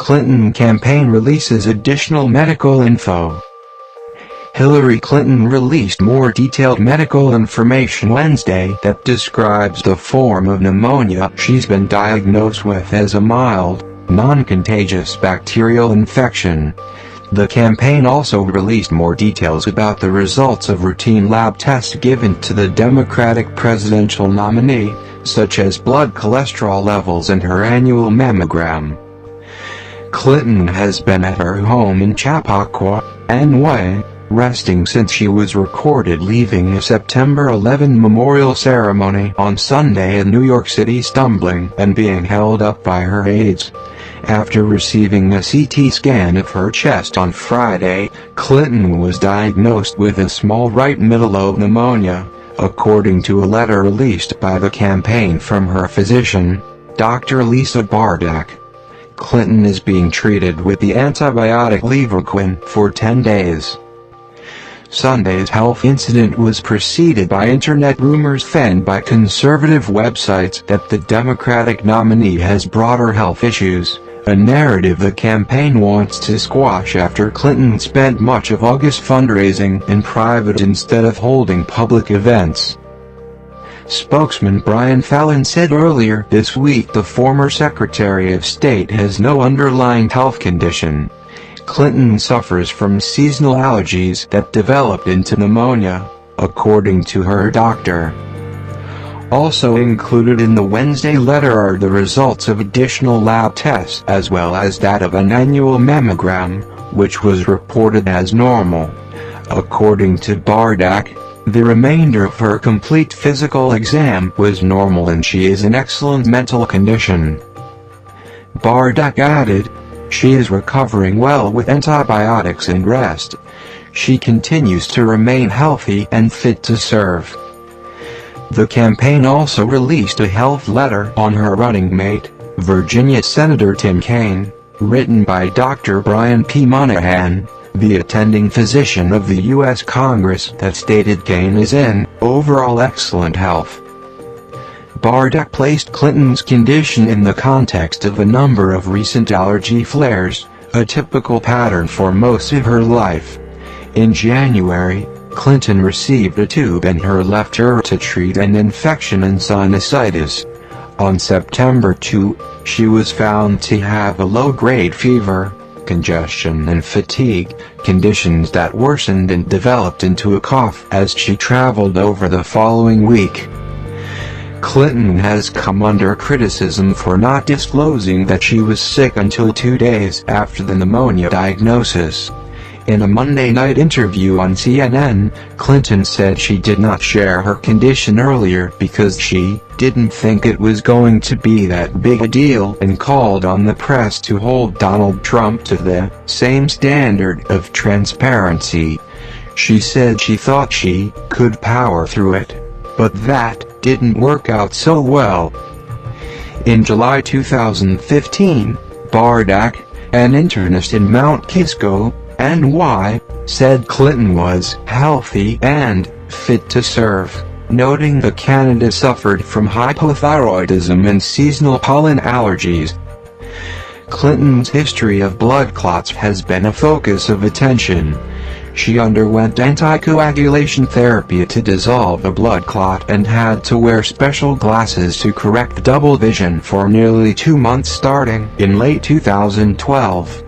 Clinton campaign releases additional medical info. Hillary Clinton released more detailed medical information Wednesday that describes the form of pneumonia she's been diagnosed with as a mild, non-contagious bacterial infection. The campaign also released more details about the results of routine lab tests given to the Democratic presidential nominee, such as blood cholesterol levels and her annual mammogram. Clinton has been at her home in Chappaqua, NY, resting since she was recorded leaving a September 11 memorial ceremony on Sunday in New York City, stumbling and being held up by her aides. After receiving a CT scan of her chest on Friday, Clinton was diagnosed with a small right middle-lobe pneumonia, according to a letter released by the campaign from her physician, Dr. Lisa Bardack. Clinton is being treated with the antibiotic Levaquin for 10 days. Sunday's health incident was preceded by internet rumors fanned by conservative websites that the Democratic nominee has broader health issues, a narrative the campaign wants to squash after Clinton spent much of August fundraising in private instead of holding public events. Spokesman Brian Fallon said earlier this week the former Secretary of State has no underlying health condition. Clinton suffers from seasonal allergies that developed into pneumonia, according to her doctor. Also included in the Wednesday letter are the results of additional lab tests as well as that of an annual mammogram, which was reported as normal. According to Bardack, the remainder of her complete physical exam was normal and she is in excellent mental condition. Bardack added, "She is recovering well with antibiotics and rest. She continues to remain healthy and fit to serve." The campaign also released a health letter on her running mate, Virginia Senator Tim Kaine, written by Dr. Brian P. Monahan, the attending physician of the U.S. Congress, that stated Kaine is in overall excellent health. Bardack placed Clinton's condition in the context of a number of recent allergy flares, a typical pattern for most of her life. In January, Clinton received a tube in her left ear to treat an infection in sinusitis. On September 2, she was found to have a low-grade fever, congestion and fatigue, conditions that worsened and developed into a cough as she traveled over the following week. Clinton has come under criticism for not disclosing that she was sick until 2 days after the pneumonia diagnosis. In a Monday night interview on CNN, Clinton said she did not share her condition earlier because she didn't think it was going to be that big a deal and called on the press to hold Donald Trump to the same standard of transparency. She said she thought she could power through it, but that didn't work out so well. In July 2015, Bardack, an internist in Mount Kisco, NY, said Clinton was healthy and fit to serve, noting the candidate suffered from hypothyroidism and seasonal pollen allergies. Clinton's history of blood clots has been a focus of attention. She underwent anticoagulation therapy to dissolve a blood clot and had to wear special glasses to correct double vision for nearly 2 months starting in late 2012.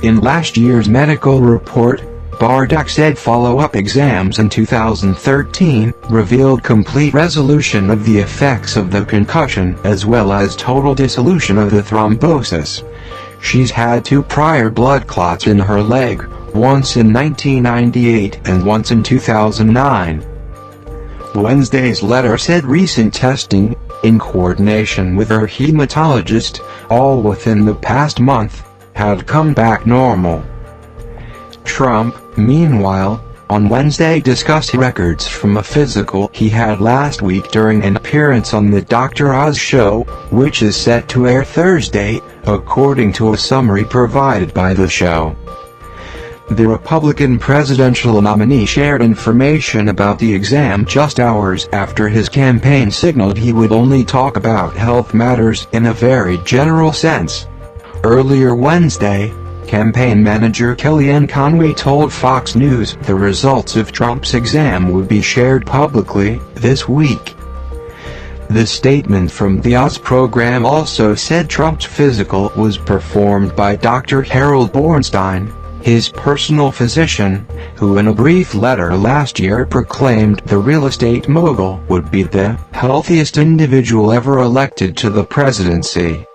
In last year's medical report, Bardack said follow-up exams in 2013 revealed complete resolution of the effects of the concussion as well as total dissolution of the thrombosis. She's had 2 prior blood clots in her leg, once in 1998 and once in 2009. Wednesday's letter said recent testing, in coordination with her hematologist, all within the past month, had come back normal. Trump, meanwhile, on Wednesday discussed records from a physical he had last week during an appearance on the Dr. Oz show, which is set to air Thursday, according to a summary provided by the show. The Republican presidential nominee shared information about the exam just hours after his campaign signaled he would only talk about health matters in a very general sense. Earlier Wednesday, campaign manager Kellyanne Conway told Fox News the results of Trump's exam would be shared publicly this week. The statement from the Oz program also said Trump's physical was performed by Dr. Harold Bornstein, his personal physician, who in a brief letter last year proclaimed the real estate mogul would be the healthiest individual ever elected to the presidency.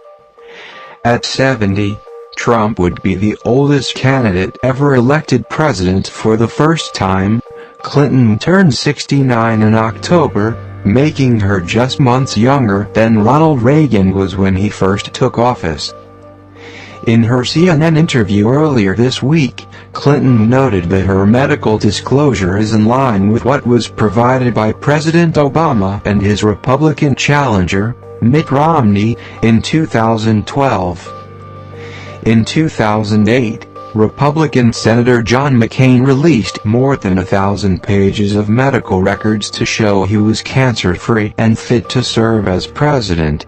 At 70, Trump would be the oldest candidate ever elected president for the first time. Clinton turned 69 in October, making her just months younger than Ronald Reagan was when he first took office. In her CNN interview earlier this week, Clinton noted that her medical disclosure is in line with what was provided by President Obama and his Republican challenger, Mitt Romney, in 2012. In 2008, Republican Senator John McCain released more than 1,000 pages of medical records to show he was cancer-free and fit to serve as president.